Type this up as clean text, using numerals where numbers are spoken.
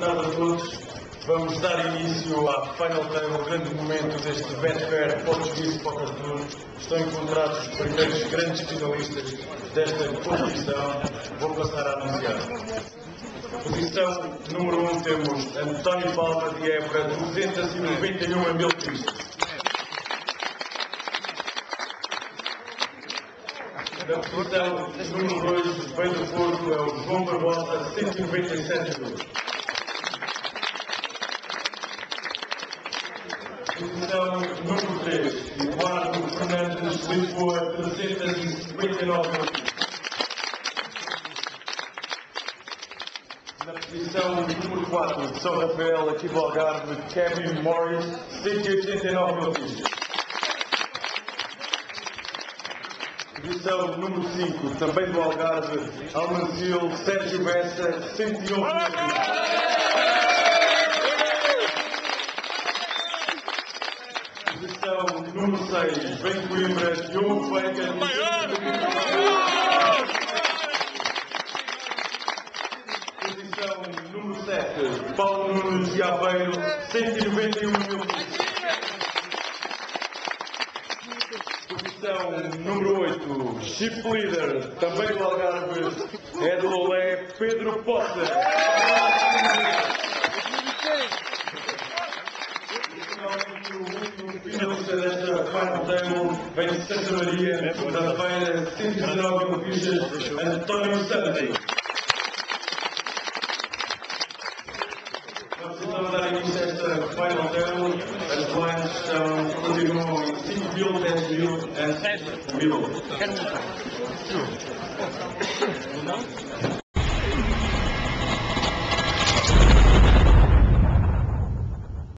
tarde a todos. Vamos dar início à Final Table, o grande momento deste Betfair Portuguese Poker Tour. Estão encontrados os primeiros grandes finalistas desta competição. Vou passar a anunciar. Posição número 1 temos António Palma de Évora, 291 mil pistas. Na posição número 2, vem do Porto, é o João Barbosa, 197 mil. Posição número 3, Eduardo Fernandes, Lisboa, 359 mil. Na posição número 4, de São Rafael, aqui do Algarve, Kevin Morris, 189 mil pistas. Posição número 5, também do Algarve, Almancil, Sérgio Bessa, 111 mil pistas. Posição número 6, vem de Coimbra, Diogo Veiga, posição número 7, Paulo Nunes de Aveiro, 191 mil pistas. Posição número 8, Chip Leader, também do Algarve, é do Olé, Pedro Potter. Finalista desta Final Table, vem de Santa Maria, da Feira, 119 mil pistas, António Santos. Vamos dar início a esta Final Table. As lines continuam em 5 mil, 10 mil e 10 mil.